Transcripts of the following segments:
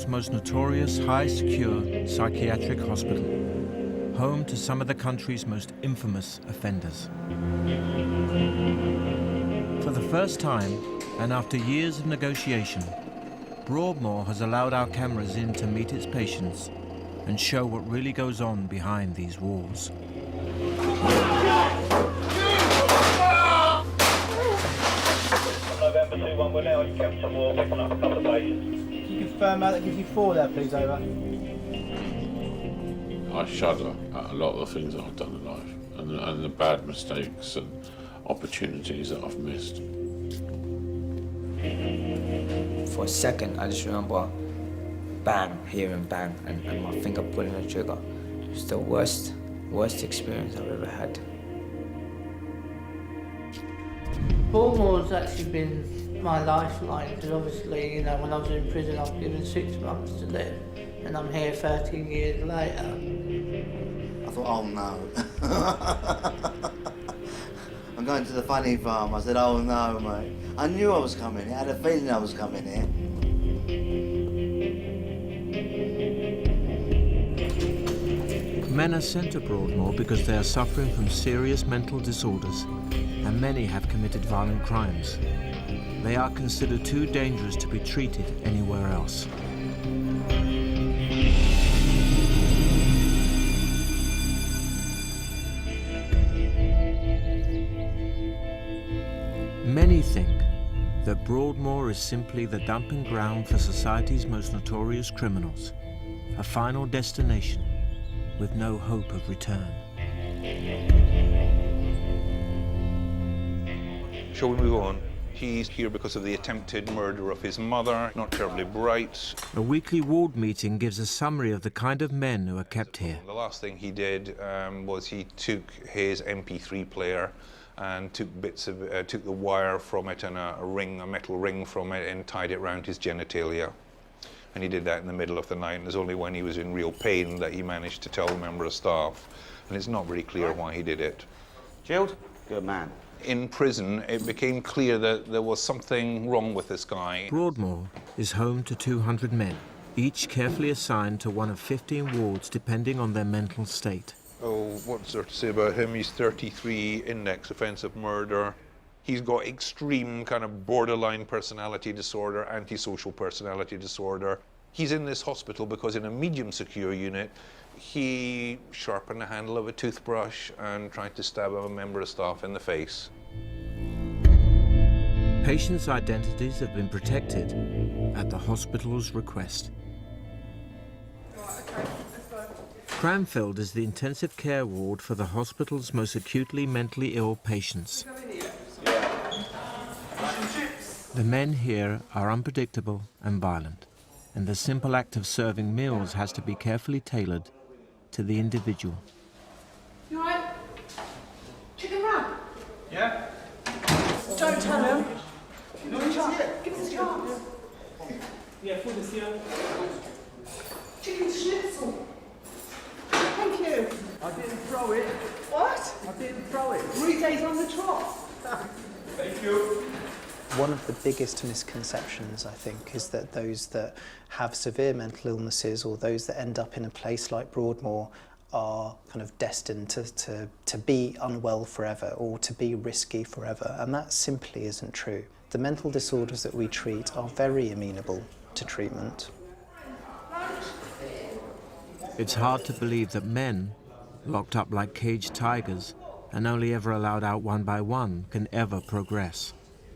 world's most notorious high-secure psychiatric hospital, home to some of the country's most infamous offenders. For the first time, and after years of negotiation, Broadmoor has allowed our cameras in to meet its patients and show what really goes on behind these walls. November 2-1, we're now in Kempton Wall, picking up a couple of patients. Can you confirm that gives you 4 there, please, over? I shudder at a lot of the things that I've done in life and the bad mistakes and opportunities that I've missed. For a second, I just remember bang, hearing bang, and my finger pulling the trigger. It was the worst experience I've ever had. Broadmoor's actually been my lifeline, because obviously, you know, when I was in prison, I was given 6 months to live, and I'm here 13 years later. I thought, oh no. I'm going to the funny farm. I said, oh no, mate. I knew I was coming here. I had a feeling I was coming here. Men are sent to Broadmoor because they are suffering from serious mental disorders, and many have committed violent crimes. They are considered too dangerous to be treated anywhere else. Many think that Broadmoor is simply the dumping ground for society's most notorious criminals, a final destination with no hope of return. Shall we move on? He's here because of the attempted murder of his mother, not terribly bright. A weekly ward meeting gives a summary of the kind of men who are kept here. The last thing he did was he took his MP3 player and took took the wire from it and a metal ring from it, and tied it around his genitalia. And he did that in the middle of the night, and it's only when he was in real pain that he managed to tell a member of staff. And it's not very clear why he did it. Chilled? Good man. In prison, it became clear that there was something wrong with this guy. Broadmoor is home to 200 men, each carefully assigned to one of 15 wards depending on their mental state. Oh, what's there to say about him? He's 33, index offence of murder. He's got extreme kind of borderline personality disorder, antisocial personality disorder. He's in this hospital because in a medium secure unit, he sharpened the handle of a toothbrush and tried to stab a member of staff in the face. Patients' identities have been protected at the hospital's request. Cranfield is the intensive care ward for the hospital's most acutely mentally ill patients. The men here are unpredictable and violent, and the simple act of serving meals has to be carefully tailored to the individual. You all right? Chicken wrap? Yeah? Don't tell him. Give us a chance. Yeah, food is here. Chicken schnitzel. Thank you. I didn't throw it. What? I didn't throw it. 3 days on the trot. Thank you. One of the biggest misconceptions, I think, is that those that have severe mental illnesses or those that end up in a place like Broadmoor are kind of destined to be unwell forever or to be risky forever, and that simply isn't true. The mental disorders that we treat are very amenable to treatment. It's hard to believe that men, locked up like caged tigers and only ever allowed out one by one, can ever progress.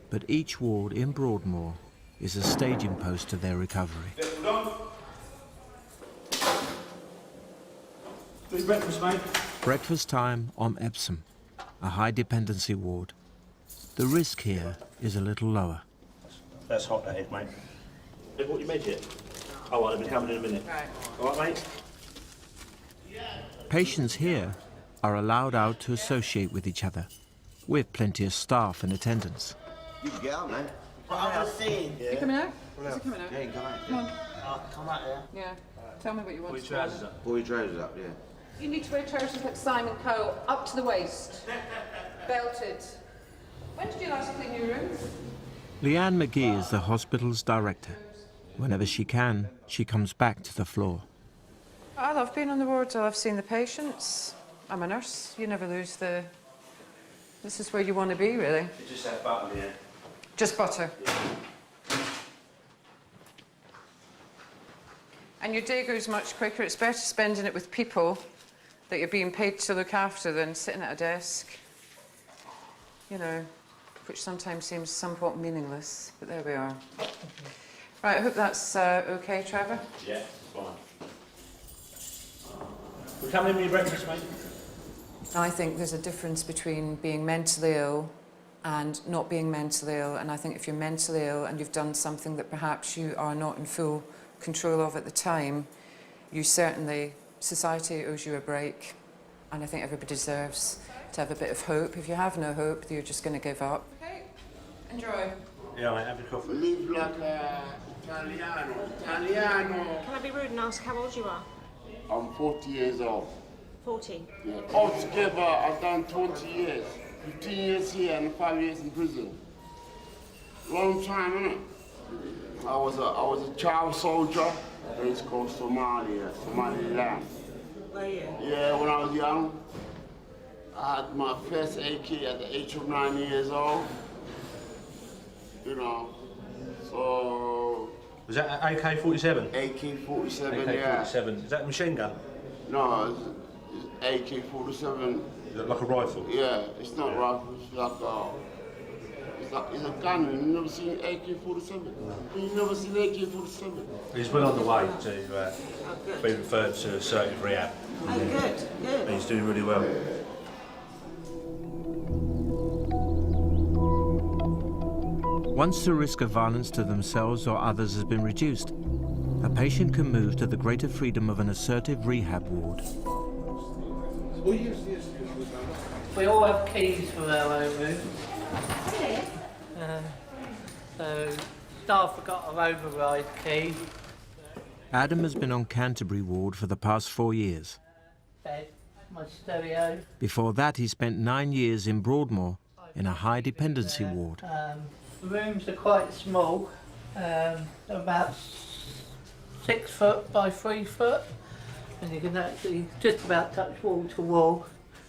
But each ward in Broadmoor is a staging post to their recovery. What's breakfast, mate? Breakfast time on Epsom, a high-dependency ward. The risk here is a little lower. That's hot, that is, mate. Have what you made yet? Oh, well, I'll be coming in a minute. Right. All right, mate? Patients here are allowed out to associate with each other, with plenty of staff in attendance. You can get out, mate. Yeah. You coming out? Is he coming out? Yeah, you can come out. Come on. Come out, yeah. Yeah. Tell me what you want. Pull your trousers up. Pull your trousers up, yeah. You need to wear trousers like Simon Cowell, up to the waist. Belted. When did you last clean your room? Leanne McGee is the hospital's director. Whenever she can, she comes back to the floor. I love being on the wards. I love seeing the patients. I'm a nurse. You never lose the... This is where you want to be, really. You just have butter, yeah? Just butter. Yeah. And your day goes much quicker. It's better spending it with people that you're being paid to look after than sitting at a desk, you know, which sometimes seems somewhat meaningless, but there we are. Right, I hope that's okay, Trevor? Yeah, fine. We're coming in with your breakfast, mate. I think there's a difference between being mentally ill and not being mentally ill, and I think if you're mentally ill and you've done something that perhaps you are not in full control of at the time, you certainly, society owes you a break, and I think everybody deserves to have a bit of hope. If you have no hope, you're just going to give up. Okay, enjoy. Yeah, mate, have a coffee. Live like Italiano. Can I be rude and ask how old you are? I'm 40 years old. 40? Yeah. Altogether, I've done 20 years. 15 years here and 5 years in prison. Long time, innit? I was a child soldier. It's called Somalia, Somaliland. Were you? Yeah, when I was young, I had my first AK at the age of 9 years old. You know, so... Was that AK-47? AK-47, yeah. AK-47. Is that a machine gun? No, it's AK-47. Is it like a rifle? Yeah, it's not a rifle, it's like a... It's a gun. You've never seen AK-47? You've never seen AK-47? He's well on the way to be referred to assertive rehab. Oh, good, good. He's doing really well. Once the risk of violence to themselves or others has been reduced, a patient can move to the greater freedom of an assertive rehab ward. We all have keys for our own room. So staff have got an override key. Adam has been on Canterbury ward for the past 4 years. Bed, my stereo. Before that, he spent 9 years in Broadmoor in a high dependency ward. The rooms are quite small, about 6 foot by 3 foot, and you can actually just about touch wall to wall.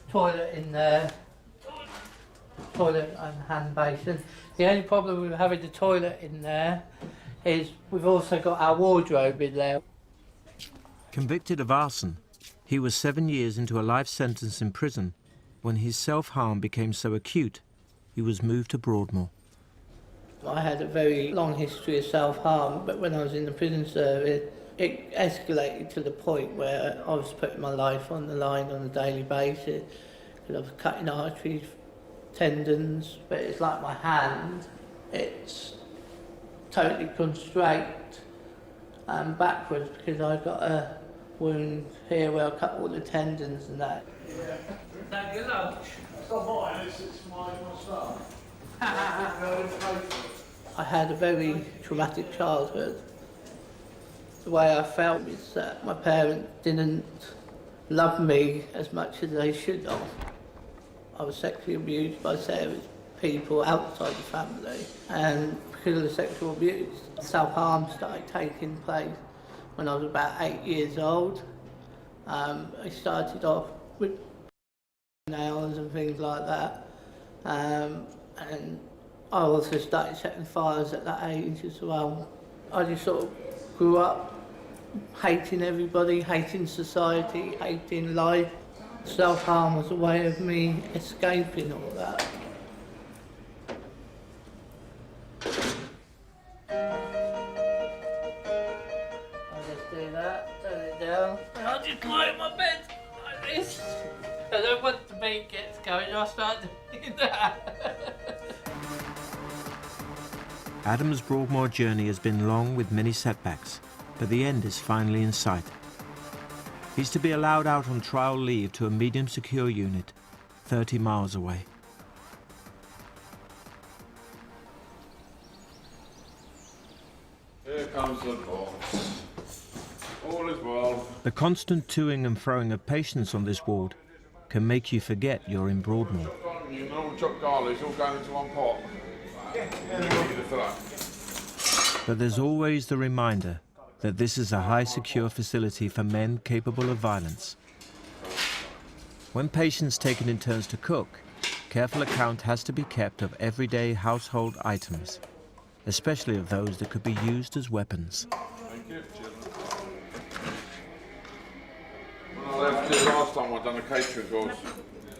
Toilet in there, toilet and hand basin. The only problem with having the toilet in there is we've also got our wardrobe in there. Convicted of arson, he was 7 years into a life sentence in prison when his self-harm became so acute he was moved to Broadmoor. I had a very long history of self-harm, but when I was in the prison service, it escalated to the point where I was putting my life on the line on a daily basis, because I was cutting arteries, tendons, but it's like my hand, it's totally constrained and backwards because I got a wound here where I cut all the tendons and that. Is that your lunch? It's not mine, it's my stuff. I had a very traumatic childhood. The way I felt is that my parents didn't love me as much as they should have. I was sexually abused by various people outside the family, and because of the sexual abuse, self-harm started taking place when I was about 8 years old. I started off with nails and things like that, and I also started setting fires at that age as well. I just sort of grew up hating everybody, hating society, hating life. Self-harm was a way of me escaping all that. I just do that, turn it down, and I just lie in my bed like this. And then once the beat gets going, I start doing that. Adam's Broadmoor journey has been long with many setbacks, but the end is finally in sight. He's to be allowed out on trial leave to a medium secure unit 30 miles away. Here comes the boss. All is well. The constant toing and froing of patients on this ward can make you forget you're in Broadmoor. You know, chopped garlic, it's all going into one pot. Yeah. You need to fill up. But there's always the reminder that this is a high secure facility for men capable of violence. When patients taken in turns to cook, careful account has to be kept of everyday household items, especially of those that could be used as weapons. Thank you. When I left here last time, I'd done a catering course.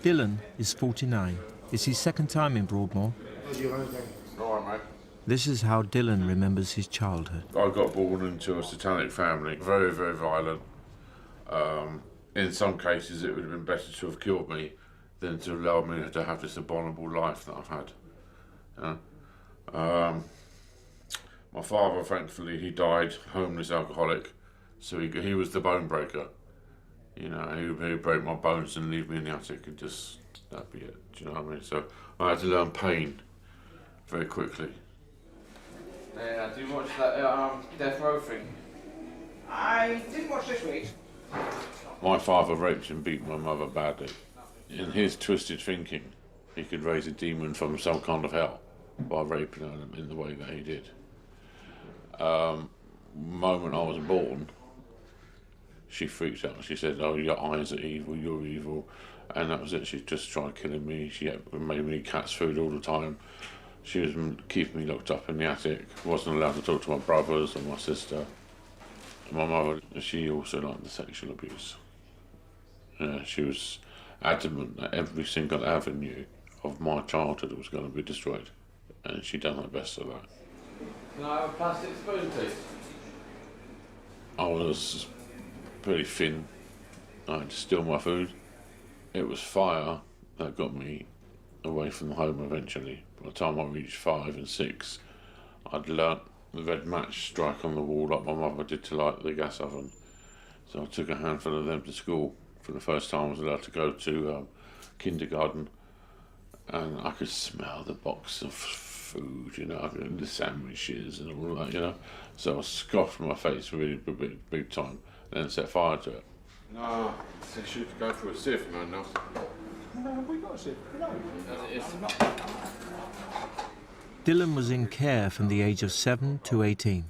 Dylan is 49. It's his second time in Broadmoor. All right, mate. This is how Dylan remembers his childhood. I got born into a satanic family, very, very violent. In some cases, it would have been better to have killed me than to allow me to have this abominable life that I've had. My father, thankfully, he died homeless, alcoholic, so he was the bone breaker. You know, he would break my bones and leave me in the attic and just, that'd be it. Do you know what I mean? So I had to learn pain very quickly. Yeah, do you watch that Death Row thing? I didn't watch this week. My father raped and beat my mother badly. In his twisted thinking, he could raise a demon from some kind of hell by raping her in the way that he did. Moment I was born, she freaked out. She said, "Oh, your eyes are evil, you're evil." And that was it. She just tried killing me. She made me cat's food all the time. She was keeping me locked up in the attic. Wasn't allowed to talk to my brothers or my sister. My mother, she also liked the sexual abuse. She was adamant that every single avenue of my childhood was going to be destroyed. And she done her best of that. Can I have a plastic spoon, please? I was pretty thin. I had to steal my food. It was fire that got me away from the home eventually. By the time I reached 5 and 6, I'd learnt the red match strike on the wall like my mother did to light the gas oven. So I took a handful of them to school. For the first time I was allowed to go to kindergarten, and I could smell the box of food, you know, the sandwiches and all that, you know. So I scoffed my face really big time, and then set fire to it. No, they should go for a sieve, man, now. No, we got a sieve. No. Dylan was in care from the age of 7 to 18.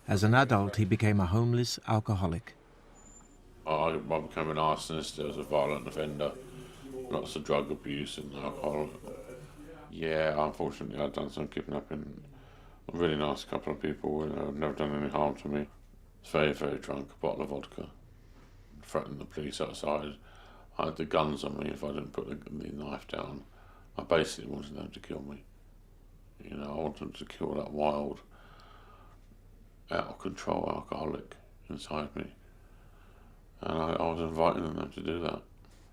As an adult, he became a homeless alcoholic. I became an arsonist, I was a violent offender, lots of drug abuse and alcohol. Yeah, unfortunately I'd done some kidnapping. A really nice couple of people who had never done any harm to me. I was very, very drunk, a bottle of vodka. Threatened the police outside. I had the guns on me if I didn't put the knife down. I basically wanted them to kill me. You know, I wanted them to kill that wild, out of control alcoholic inside me. And I was inviting them to do that.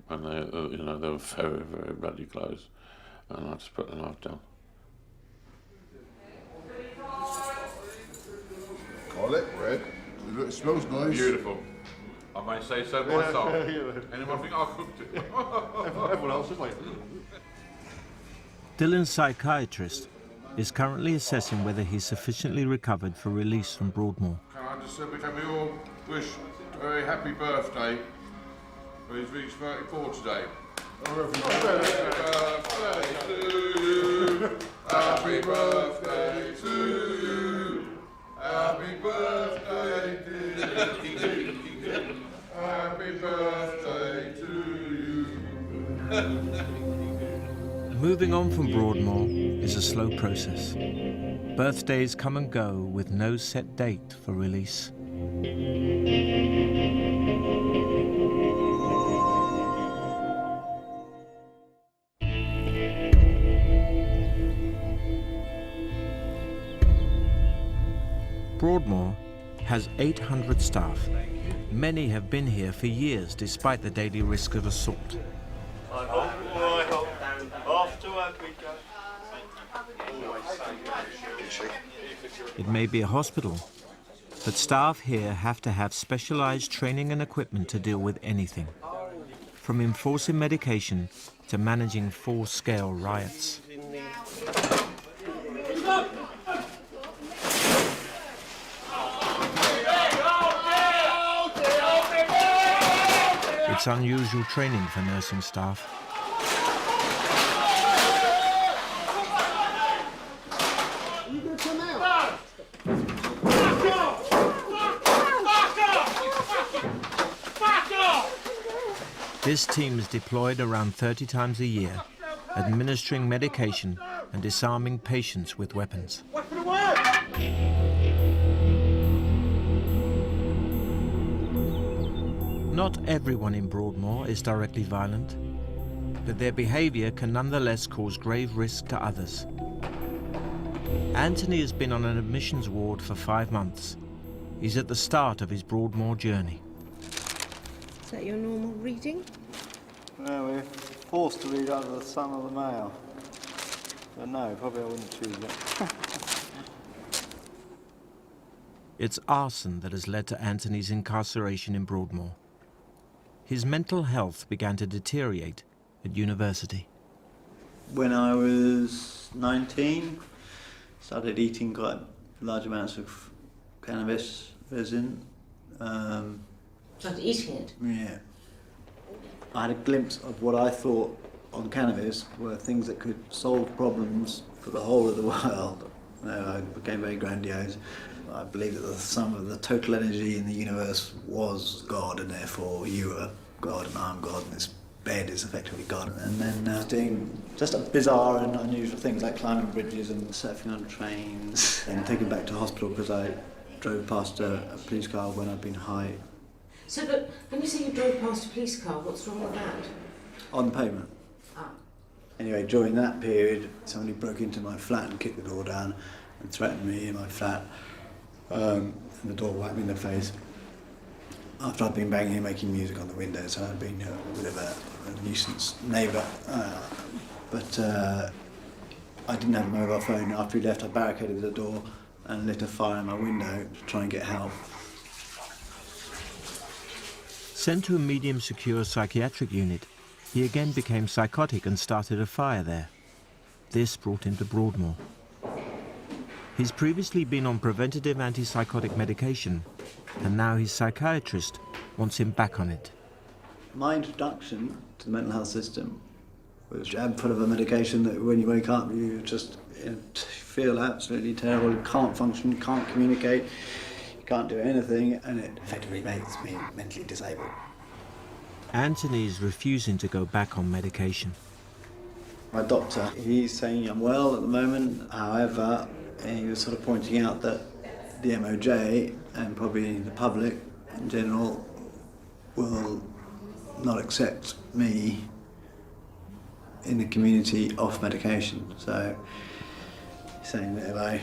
And they, you know, they were very, very bloody close. And I just put the knife down. Garlic, red. It smells nice. Beautiful. I may say so myself. Anyone think I cooked it? Everyone else is like. Dylan's psychiatrist is currently assessing whether he's sufficiently recovered for release from Broadmoor. Can I just simply can we all wish a very happy birthday, for he's reached 34 today. Happy birthday to you. Happy birthday to you. Happy birthday dear. Happy birthday to you. Moving on from Broadmoor is a slow process. Birthdays come and go with no set date for release. Broadmoor has 800 staff. Many have been here for years despite the daily risk of assault. Off to work we go. It may be a hospital, but staff here have to have specialized training and equipment to deal with anything, from enforcing medication to managing full-scale riots. It's unusual training for nursing staff. Are you going to come out? This team is deployed around 30 times a year, administering medication and disarming patients with weapons. Not everyone in Broadmoor is directly violent, but their behavior can nonetheless cause grave risk to others. Anthony has been on an admissions ward for 5 months. He's at the start of his Broadmoor journey. Is that your normal reading? No, we're forced to read out of the Sun or the Mail. But no, probably I wouldn't choose it. It's arson that has led to Anthony's incarceration in Broadmoor. His mental health began to deteriorate at university. When I was 19, started eating quite large amounts of cannabis resin. Started eating it? Yeah. I had a glimpse of what I thought on cannabis were things that could solve problems for the whole of the world. I became very grandiose. I believed that the sum of the total energy in the universe was God, and therefore you are God and I'm God, and this bed is effectively God. And then doing just bizarre and unusual things like climbing bridges and surfing on trains and taken back to hospital because I drove past a police car when I'd been high. So, but when you say you drove past a police car, what's wrong with that? On the pavement. Ah. Anyway, during that period, somebody broke into my flat and kicked the door down and threatened me in my flat. And the door whacked me in the face. After I'd been banging and making music on the windows, so I'd been a bit of a nuisance neighbour. But I didn't have a mobile phone. After he left, I barricaded the door and lit a fire in my window to try and get help. Sent to a medium-secure psychiatric unit, he again became psychotic and started a fire there. This brought him to Broadmoor. He's previously been on preventative antipsychotic medication, and now his psychiatrist wants him back on it. My introduction to the mental health system was jab full of a medication that when you wake up you just feel absolutely terrible, you can't function, you can't communicate, you can't do anything, and it effectively makes me mentally disabled. Anthony is refusing to go back on medication. My doctor, he's saying I'm well at the moment, however, he was sort of pointing out that the MOJ and probably the public in general will not accept me in the community off medication. So he's saying that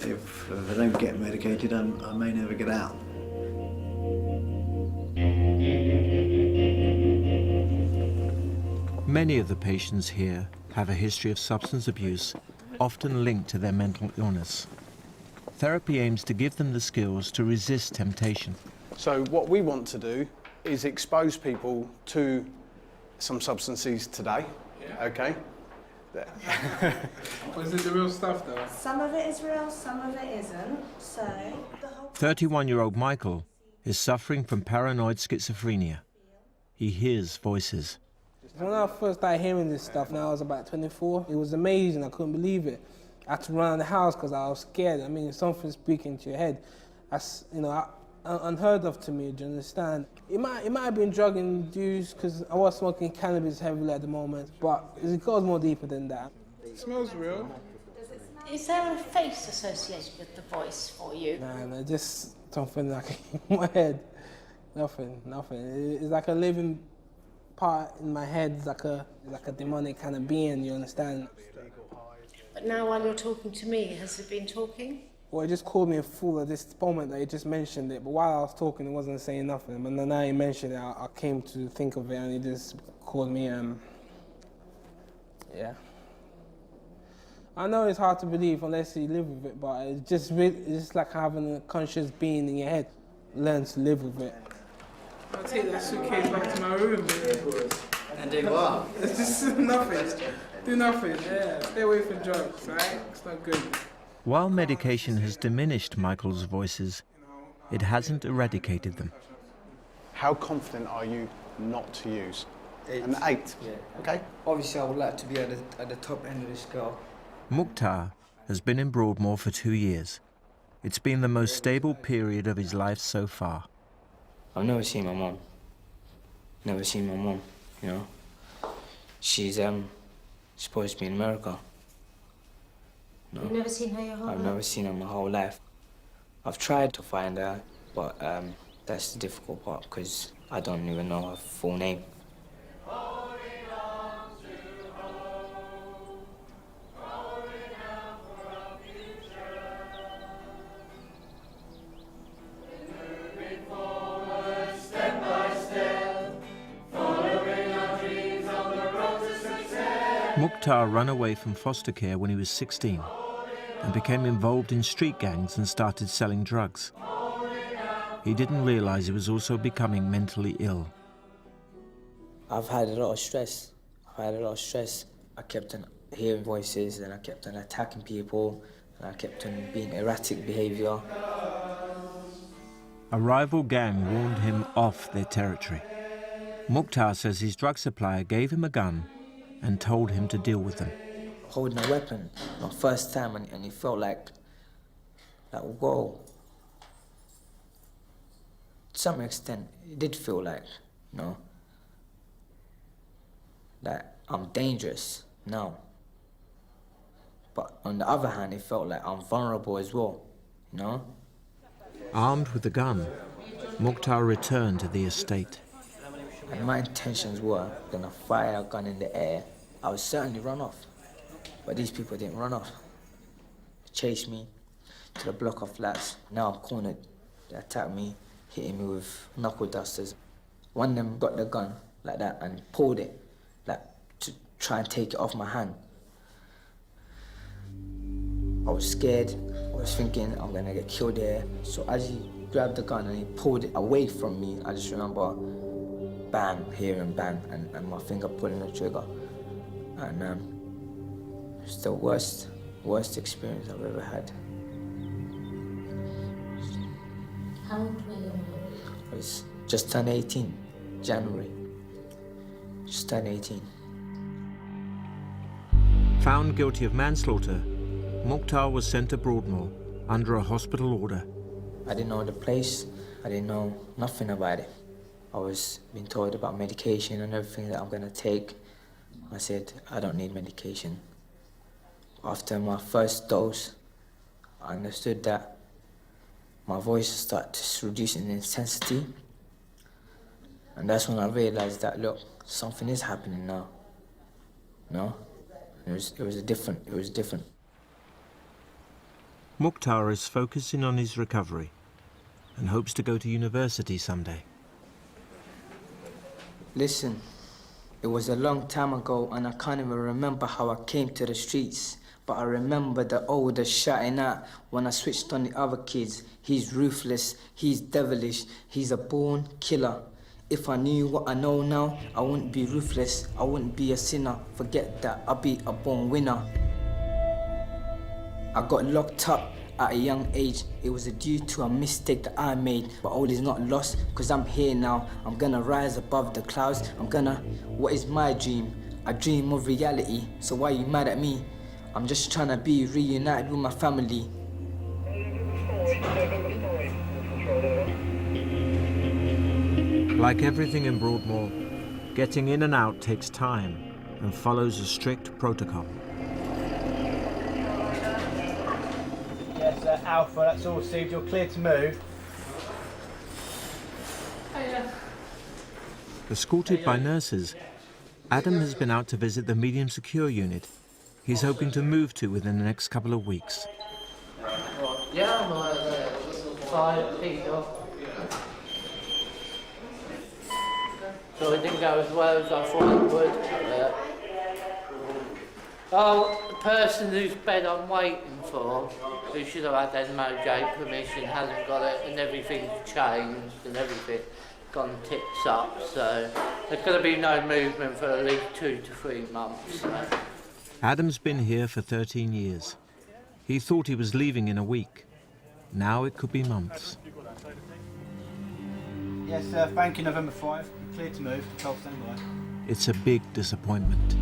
if I don't get medicated, I may never get out. Many of the patients here have a history of substance abuse, often linked to their mental illness. Therapy aims to give them the skills to resist temptation. So what we want to do is expose people to some substances today, okay? Is it the real stuff though? Some of it is real, some of it isn't, so... 31-year-old Michael is suffering from paranoid schizophrenia. He hears voices. When I first started hearing this stuff, now I was about 24, it was amazing, I couldn't believe it. I had to run out of the house because I was scared. I mean, something speaking to your head. That's, unheard of to me, do you understand? It might have been drug induced because I was smoking cannabis heavily at the moment, but it goes more deeper than that. It smells real. Is there a face associated with the voice for you? Nah, just something like in my head. Nothing. It's like a living part in my head, it's like a demonic kind of being, you understand? But now while you're talking to me, has it been talking? Well, it just called me a fool at this moment that he just mentioned it, but while I was talking, it wasn't saying nothing. But then now he mentioned it, I came to think of it, and he just called me, yeah. I know it's hard to believe unless you live with it, but it's just like having a conscious being in your head. Learn to live with it. I'll take that suitcase back to my room, baby. And do what? It's just nothing. Do nothing, yeah. Stay away from drugs, right? It's not good. While medication has diminished Michael's voices, it hasn't eradicated them. How confident are you not to use? An 8, yeah. Okay? Obviously, I would like to be at the top end of the scale. Mukhtar has been in Broadmoor for 2 years. It's been the most stable period of his life so far. I've never seen my mum. Never seen my mum, you know. She's supposed to be in America. No. You've never seen her your whole life? I've never seen her my whole life. I've tried to find her, but that's the difficult part because I don't even know her full name. Mukhtar ran away from foster care when he was 16 and became involved in street gangs and started selling drugs. He didn't realize he was also becoming mentally ill. I've had a lot of stress. I kept on hearing voices and I kept on attacking people and I kept on being erratic behavior. A rival gang warned him off their territory. Mukhtar says his drug supplier gave him a gun and told him to deal with them. Holding a weapon, my first time, and it felt like whoa. To some extent, it did feel like, you know, that I'm dangerous now. But on the other hand, it felt like I'm vulnerable as well, you know? Armed with the gun, Mukhtar returned to the estate. And my intentions were gonna fire a gun in the air. I would certainly run off. But these people didn't run off. They chased me to the block of flats. Now I'm cornered. They attacked me, hitting me with knuckle dusters. One of them got the gun like that and pulled it, like to try and take it off my hand. I was scared. I was thinking I'm gonna get killed there. So as he grabbed the gun and he pulled it away from me, I just remember bang, hearing bang, and my finger pulling the trigger. And it's the worst experience I've ever had. How old were you? I was just turned 18, January. Just turned 18. Found guilty of manslaughter, Mukhtar was sent to Broadmoor under a hospital order. I didn't know the place. I didn't know nothing about it. I was being told about medication and everything that I'm gonna take. I said, I don't need medication. After my first dose, I understood that my voice started to reduce in intensity. And that's when I realized that, look, something is happening now. No? It was different. Mukhtar is focusing on his recovery and hopes to go to university someday. Listen, it was a long time ago and I can't even remember how I came to the streets. But I remember the older shouting out when I switched on the other kids. He's ruthless, he's devilish, he's a born killer. If I knew what I know now, I wouldn't be ruthless, I wouldn't be a sinner. Forget that, I'll be a born winner. I got locked up at a young age. It was due to a mistake that I made, but all is not lost, because I'm here now. I'm gonna rise above the clouds. What is my dream? A dream of reality. So why are you mad at me? I'm just trying to be reunited with my family. Like everything in Broadmoor, getting in and out takes time and follows a strict protocol. Yes, Alpha, that's all received. You're clear to move. Escorted by nurses, Adam has been out to visit the medium secure unit he's hoping to move to within the next couple of weeks. Yeah, I'm 5 feet off. So it didn't go as well as I thought it would. Oh, the person whose bed I'm waiting for, who should have had MOJ permission, hasn't got it, and everything's changed and everything gone tips up. So there's going to be no movement for at least 2 to 3 months. So. Adam's been here for 13 years. He thought he was leaving in a week. Now it could be months. Yes, bank in November 5. Clear to move. 12 standby. It's a big disappointment.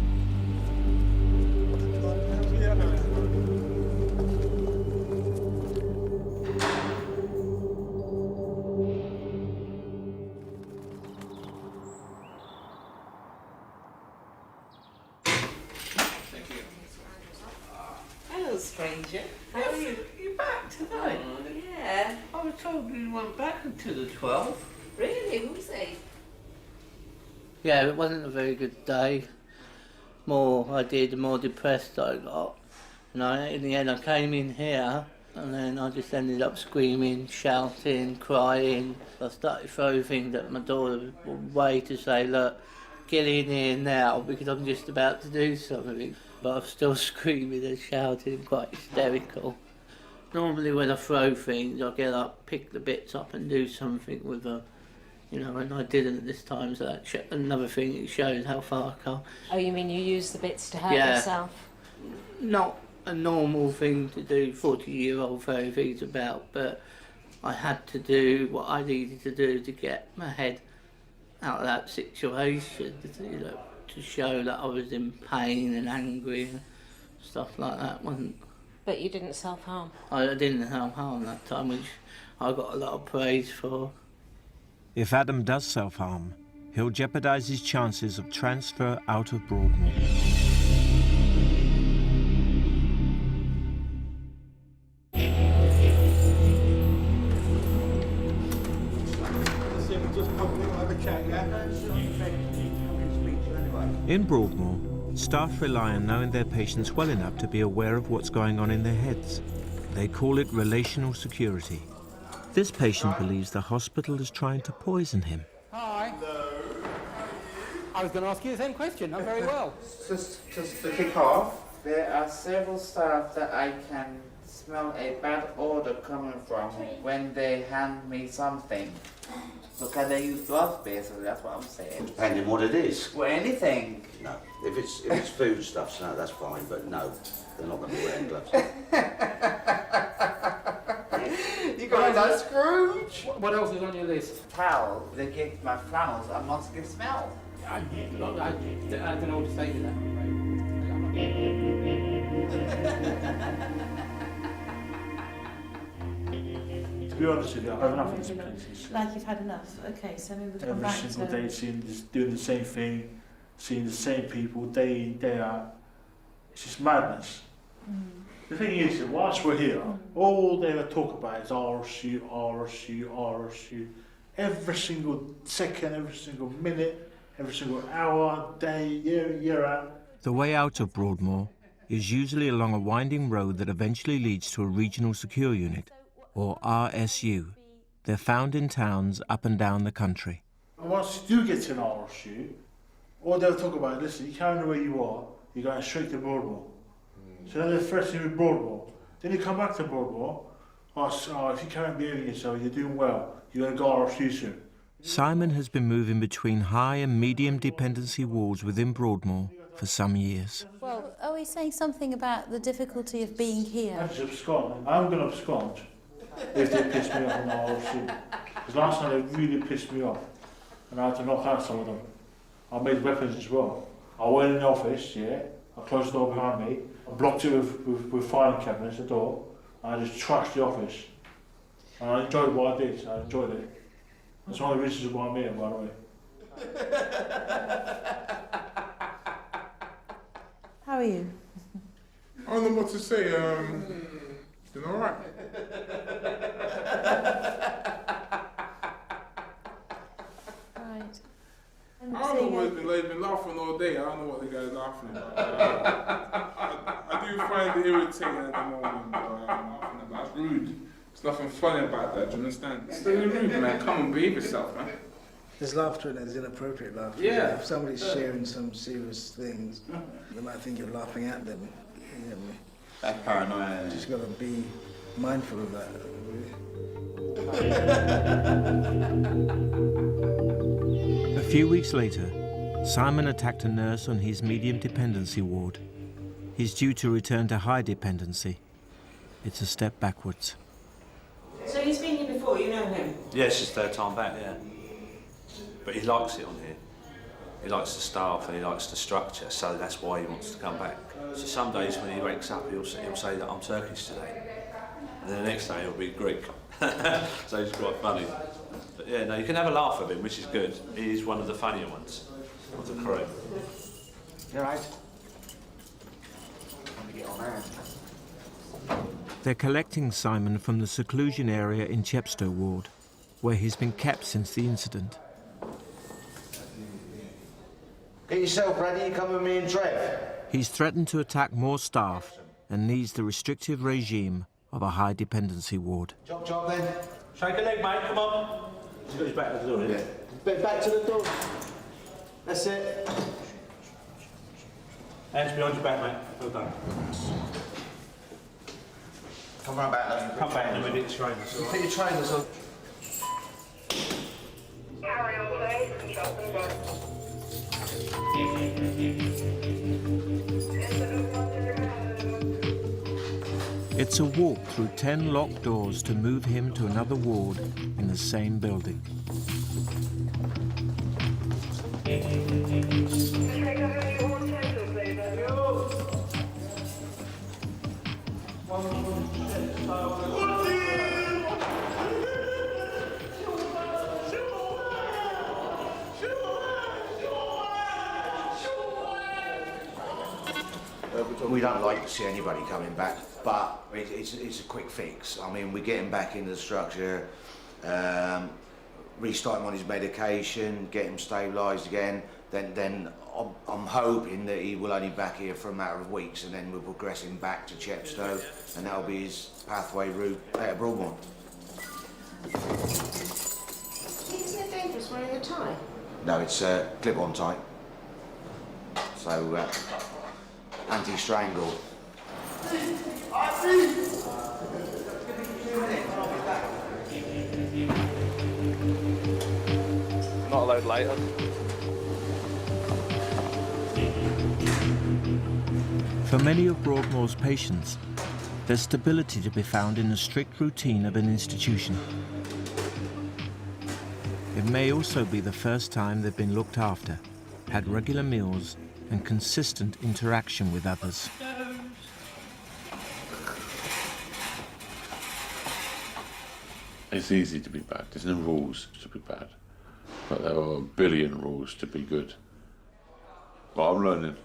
Manager. How are you? You back tonight? Yeah. I was told you weren't back until the 12th. Really? Who's he? Yeah, it wasn't a very good day. More I did, the more depressed I got. And in the end I came in here and then I just ended up screaming, shouting, crying. I started throwing things at my daughter way to say, look, get in here now because I'm just about to do something. But I'm still screaming and shouting, quite hysterical. Normally when I throw things, I get up, pick the bits up and do something with them. You know, and I didn't this time, so that's another thing, it shows how far I come. Oh, you mean you use the bits to hurt yourself? Not a normal thing to do, 40-year-old throwing things about, but I had to do what I needed to do to get my head out of that situation, you know, to show that I was in pain and angry and stuff like that. But you didn't self-harm? I didn't self-harm that time, which I got a lot of praise for. If Adam does self-harm, he'll jeopardise his chances of transfer out of Broadmoor. In Broadmoor, staff rely on knowing their patients well enough to be aware of what's going on in their heads. They call it relational security. This patient believes the hospital is trying to poison him. Hi. I was going to ask you the same question. I'm very well. Just to kick off, there are several staff that I can smell a bad odor coming from when they hand me something. So can they use gloves, basically? That's what I'm saying. Depending what it is. Well, anything. No. If it's food stuff, no, that's fine. But no, they're not going to be wearing gloves. You guys are Scrooge. What else is on your list? Towel. They get my flannels. I must get smelled. I don't know what to say to that. To be honest with you, I've had enough of these places. Like you've had enough. Okay, so maybe we'll come Every back single to... day, doing the same thing, seeing the same people day in, day out. It's just madness. The thing is, whilst we're here, all they talk about is RSU, RSU, RSU. Every single second, every single minute, every single hour, day, year out. The way out of Broadmoor is usually along a winding road that eventually leads to a regional secure unit, or RSU. They're found in towns up and down the country. And once you do get to an RSU, all they'll talk about is, listen, you can't know where you are, you're going straight to Broadmoor. So then they're threatening with Broadmoor. Then you come back to Broadmoor, if you can't behave yourself, you're doing well, you're going to go RSU soon. Simon has been moving between high and medium dependency wards within Broadmoor for some years. Well, are we saying something about the difficulty of being here? I just abscond. I'm going to abscond if they piss me off on the RSU. Because last night they really pissed me off, and I had to knock out some of them. I made weapons as well. I went in the office, yeah, I closed the door behind me, I blocked it with filing cabinets, the door, and I just trashed the office. And I enjoyed what I did, I enjoyed it. That's one of the reasons why I'm here, by the way. How are you? I don't know what to say. Doing all right. Right. I don't know what they've been laughing all day. I don't know what the guy's laughing about. I do find it irritating at the moment. That's rude. There's nothing funny about that. Do you understand? It's really rude, man. Come and behave yourself, man. There's laughter and there's inappropriate laughter. Yeah. If somebody's sharing some serious things, they might think you're laughing at them. You know, That's paranoia. you just got to be mindful of that. A few weeks later, Simon attacked a nurse on his medium dependency ward. He's due to return to high dependency. It's a step backwards. So he's been here before, you know him? Yeah, it's his third time back, yeah. But he likes it on here. He likes the staff and he likes the structure, so that's why he wants to come back. So some days when he wakes up, he'll say that I'm Turkish today. And then the next day he'll be Greek. So he's quite funny. But yeah, no, you can have a laugh at him, which is good. He's one of the funnier ones of the crew. You all right? Let me get on there. They're collecting Simon from the seclusion area in Chepstow ward, where he's been kept since the incident. Get yourself ready, you come with me and Trev. He's threatened to attack more staff and needs the restrictive regime of a high dependency ward. Chop chop then. Shake a leg, mate, come on. He's got his back to the door, yeah? Bit back to the door. That's it. Hands behind your back, mate. Well done. Come right back then. Come back in a minute, trainers. Put your trainers on. Carry on, please. It's a walk through 10 locked doors to move him to another ward in the same building. We don't like to see anybody coming back, but it's a quick fix. I mean, we get him back into the structure, restart him on his medication, get him stabilised again. Then I'm hoping that he will only be back here for a matter of weeks, and then we'll progress him back to Chepstow, and that'll be his pathway route out of Broadmoor. Isn't it dangerous wearing a tie? No, it's clip-on tight. So, anti-strangle. Not a load later. For many of Broadmoor's patients, there's stability to be found in the strict routine of an institution. It may also be the first time they've been looked after, had regular meals, and consistent interaction with others. It's easy to be bad. There's no rules to be bad, but there are a billion rules to be good. But I'm learning.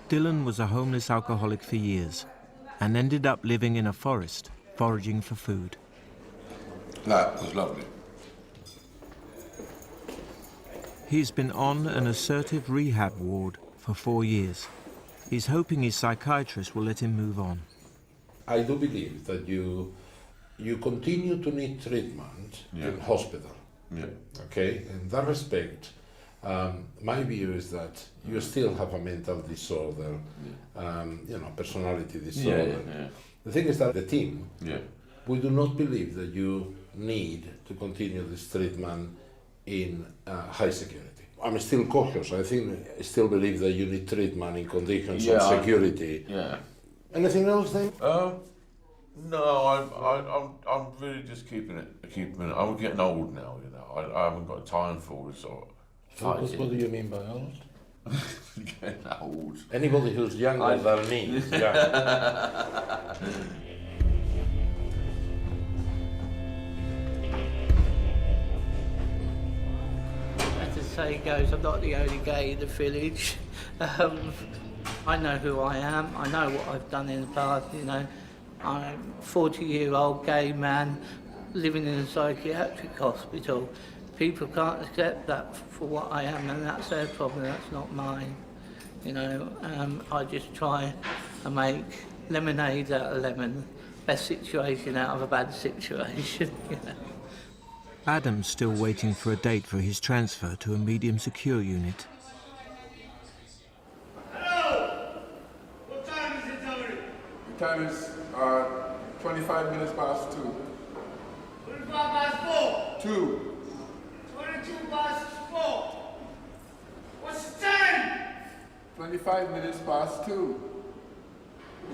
Dylan was a homeless alcoholic for years and ended up living in a forest, foraging for food. That was lovely. He's been on an assertive rehab ward for 4 years. He's hoping his psychiatrist will let him move on. I do believe that you continue to need treatment in hospital. Yeah. Okay, in that respect, my view is that you still have a mental disorder, personality disorder. Yeah. The thing is that the team, Yeah. we do not believe that you need to continue this treatment in high security. I'm still cautious. I still believe that you need treatment in conditions of security. Yeah. Anything else then? No, I'm really just keeping it. I'm getting old now, you know. I haven't got time for all this sort of. What do you mean by old? Getting old. Anybody who's younger than me. Yeah. As the saying goes, I'm not the only gay in the village. I know who I am. I know what I've done in the past, you know. I'm a 40-year-old gay man living in a psychiatric hospital. People can't accept that for what I am, and that's their problem, that's not mine. You know, I just try and make lemonade out of lemon, best situation out of a bad situation, you know. Adam's still waiting for a date for his transfer to a medium secure unit. Hello! What time is it, Tony? The time is 25 minutes past 2. 25 past 4. 2. 22 past 4. What's the time? 25 minutes past 2.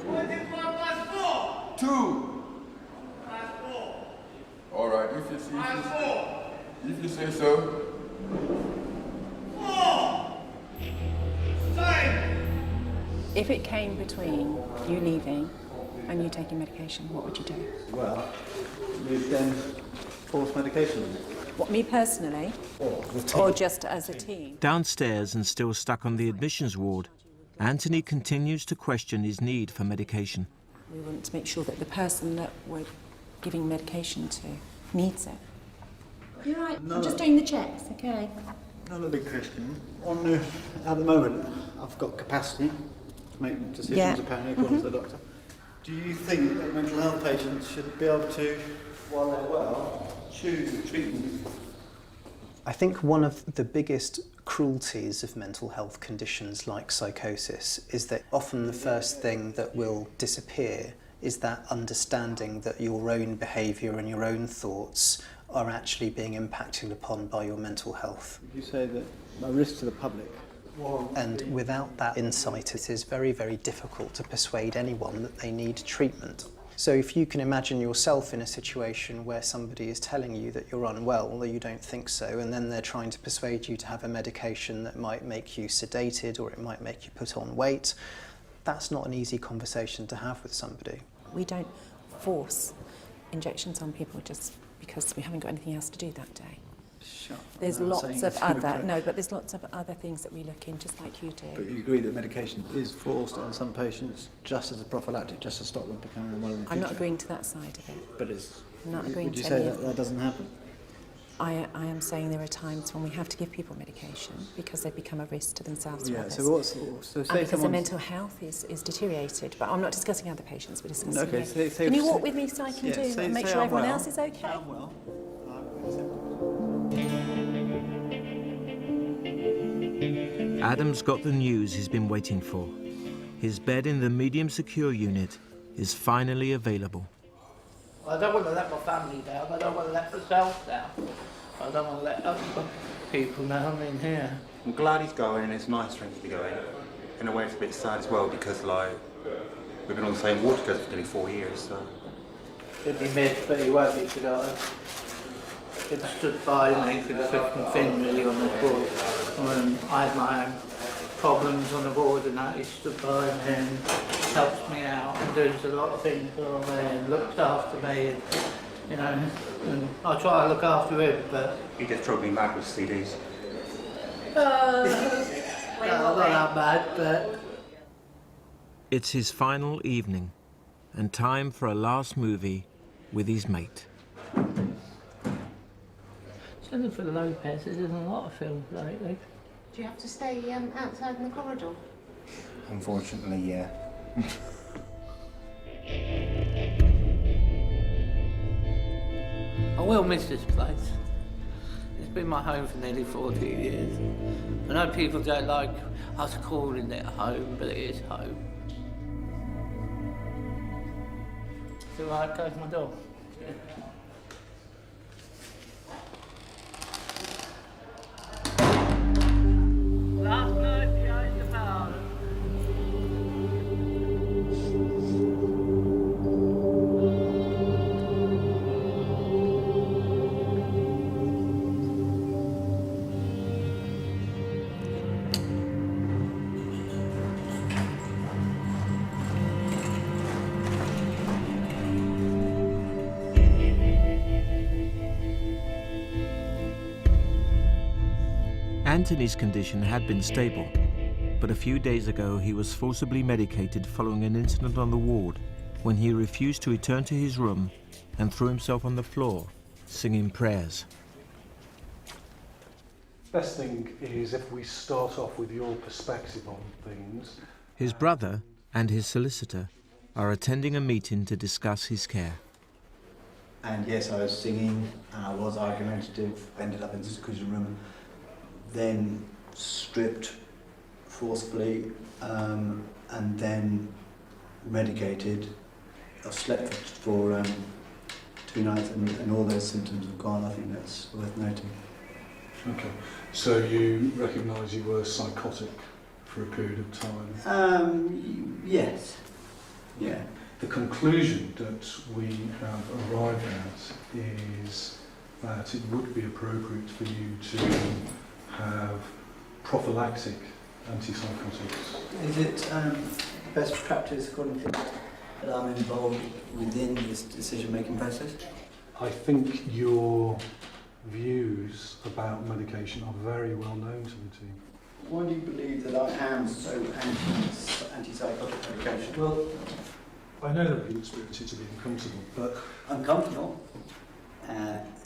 25 past 4. 2. Past 4. All right, if you say so. 4. Time. If it came between you leaving and you taking medication, what would you do? Well, we'd then force medication on it. What, me personally? Or the team. Or just as a team? Downstairs and still stuck on the admissions ward Anthony continues to question his need for medication. We want to make sure that the person that we're giving medication to needs it. You're right. No. I'm just doing the checks, okay? Not a big question. At the moment, I've got capacity to make decisions, apparently, according to the doctor. Do you think that mental health patients should be able to, while they're well, choose treatment? I think one of the biggest cruelties of mental health conditions like psychosis is that often the first thing that will disappear is that understanding that your own behaviour and your own thoughts are actually being impacted upon by your mental health. You say that a risk to the public. And without that insight, it is very, very difficult to persuade anyone that they need treatment. So if you can imagine yourself in a situation where somebody is telling you that you're unwell, or you don't think so, and then they're trying to persuade you to have a medication that might make you sedated or it might make you put on weight, that's not an easy conversation to have with somebody. We don't force injections on people just because we haven't got anything else to do that day. Sure. There's lots of other things that we look in, just like you do. But you agree that medication is forced on some patients just as a prophylactic, just to stop them becoming unwell in the future? I'm not agreeing to that side of it. But it's... I'm not agreeing would you to say any that of that doesn't happen? I am saying there are times when we have to give people medication because they become a risk to themselves or Yeah, others. so say because their mental health is deteriorated. But I'm not discussing other patients, we're discussing Okay, you. say Can you walk with me so I can yeah, and make sure I'm everyone well. else is okay? I'm well. Adam's got the news he's been waiting for. His bed in the medium secure unit is finally available. I don't want to let my family down. I don't want to let myself down. I don't want to let other people down in here. I'm glad he's going, and it's nice for him to be going. In a way, it's a bit sad as well because, like, we've been on the same ward together for nearly 4 years. So. He'll be missed, but he won't be forgotten. He stood by me through the thick and thin, really, on the board. When I had my own problems on the board and that, he stood by me and helped me out and does a lot of things for me and looked after me, and, you know, and I try to look after him, but... He just drove me mad with CDs. Not that bad, but... It's his final evening and time for a last movie with his mate. Certainly for the Lopez, there's a lot of films lately. Do you have to stay outside in the corridor? Unfortunately, yeah. I will miss this place. It's been my home for nearly 40 years. I know people don't like us calling it home, but it is home. It's all right, close my door. Last night behind the bar. Anthony's condition had been stable, but a few days ago he was forcibly medicated following an incident on the ward when he refused to return to his room and threw himself on the floor, singing prayers. Best thing is if we start off with your perspective on things. His brother and his solicitor are attending a meeting to discuss his care. And yes, I was singing, and I was argumentative, ended up in the seclusion room, then stripped forcefully, and then medicated. I've slept for 2 nights, and all those symptoms have gone. I think that's worth noting. Okay, so you recognise you were psychotic for a period of time? Yes. Yeah. The conclusion that we have arrived at is that it would be appropriate for you to have prophylactic antipsychotics. Is it best practice, according to that I'm involved within this decision-making process? I think your views about medication are very well known to the team. Why do you believe that I am so anti-psychotic medication? Well, I know that you experience it to be uncomfortable, but... Uncomfortable?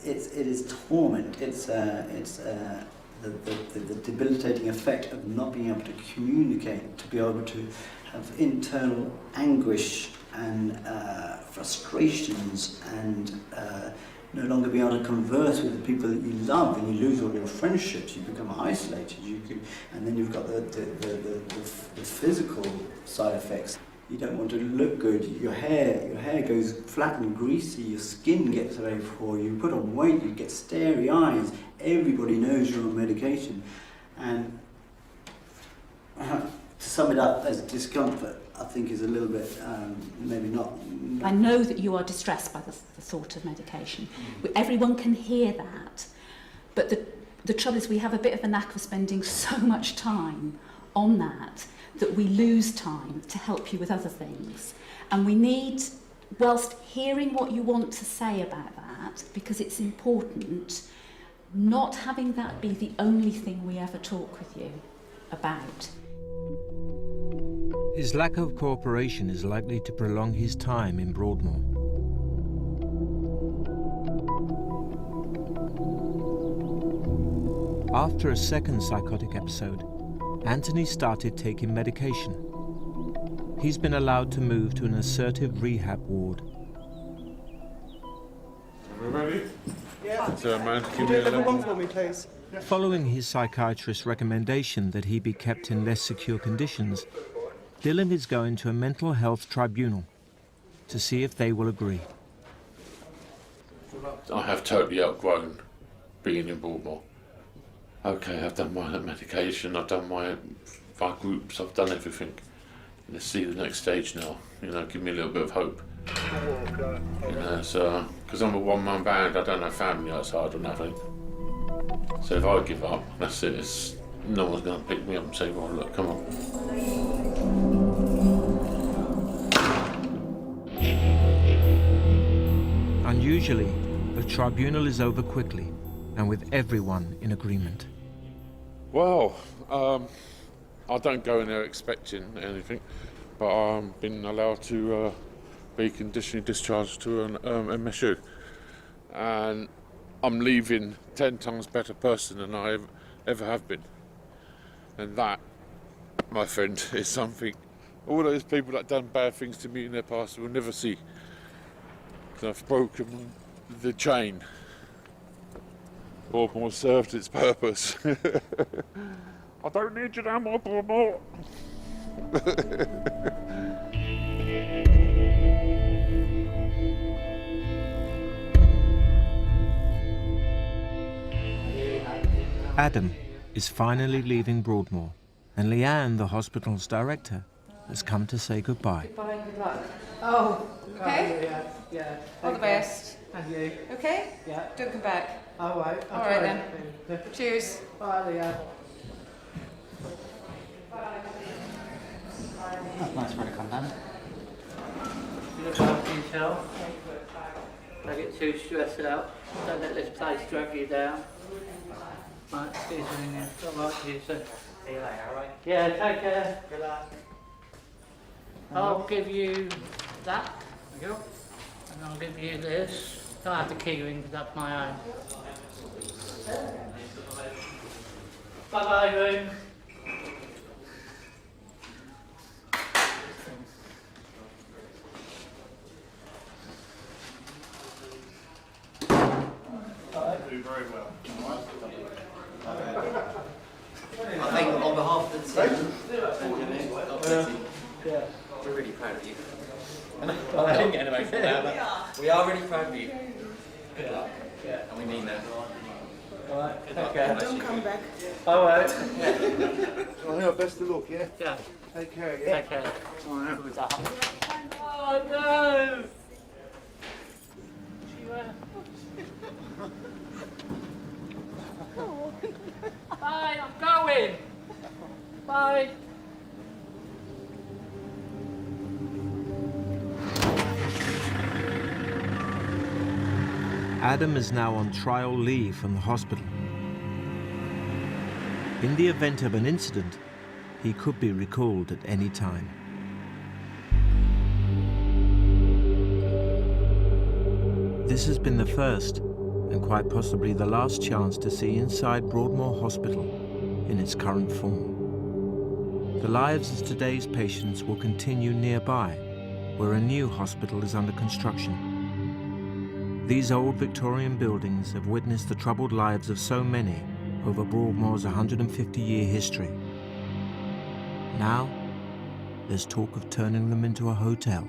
It is torment. It's the debilitating effect of not being able to communicate, to be able to have internal anguish and frustrations and no longer be able to converse with the people that you love, and you lose all your friendships, you become isolated, and then you've got the physical side effects. You don't want to look good, your hair goes flat and greasy, your skin gets very poor, you put on weight, you get starey eyes, everybody knows you're on medication. And to sum it up as discomfort, I think is a little bit, maybe not. I know that you are distressed by the thought of medication. Everyone can hear that, but the trouble is we have a bit of a knack of spending so much time on that we lose time to help you with other things. And we need, whilst hearing what you want to say about that, because it's important, not having that be the only thing we ever talk with you about. His lack of cooperation is likely to prolong his time in Broadmoor. After a second psychotic episode, Anthony started taking medication. He's been allowed to move to an assertive rehab ward. Are we ready? Yeah. So, man, Can you do level 1 for me, please? Following his psychiatrist's recommendation that he be kept in less secure conditions, Dylan is going to a mental health tribunal to see if they will agree. I have totally outgrown being in Broadmoor. Okay, I've done my medication, I've done my groups, I've done everything. Let's see the next stage now, give me a little bit of hope. So, because I'm a one-man band, I don't have family outside or nothing. So if I give up, that's it, no one's going to pick me up and say, well, look, come on. Unusually, the tribunal is over quickly and with everyone in agreement. Well, I don't go in there expecting anything, but I've been allowed to be conditionally discharged to an MSU. And I'm leaving 10 times better person than I ever have been. And that, my friend, is something all those people that done bad things to me in their past will never see. Because I've broken the chain. Broadmoor served its purpose. I don't need you no more, Broadmoor. Adam is finally leaving Broadmoor, and Leanne, the hospital's director, has come to say goodbye. Goodbye, good luck. Oh, okay. Yeah. All the best. And you. Okay? Yeah. Don't come back. All right. All right then. Cheers. Bye, Leanne. That's nice for a to come down. You look after yourself. Don't get too stressed out. Don't let this place drag you down. Right, excuse me. All right, you soon. See you later, all right? Yeah, take care. Good luck. I'll give you that. Thank you. And I'll give you this. Don't have the key ring because that's my own. Bye-bye, room. Do very well. I think on behalf of the team, we're really proud of you. I didn't get an emotional now, but we are really proud of you. Good luck. Yeah. And we mean that. Alright, Good take luck. care. Don't come back. Alright. Well, best of luck, yeah? Yeah. Take care, yeah? Take care. Alright. Oh no! Bye, I'm going. Bye. Adam is now on trial leave from the hospital. In the event of an incident, he could be recalled at any time. This has been the first, and quite possibly the last chance to see inside Broadmoor Hospital in its current form. The lives of today's patients will continue nearby, where a new hospital is under construction. These old Victorian buildings have witnessed the troubled lives of so many over Broadmoor's 150-year history. Now, there's talk of turning them into a hotel.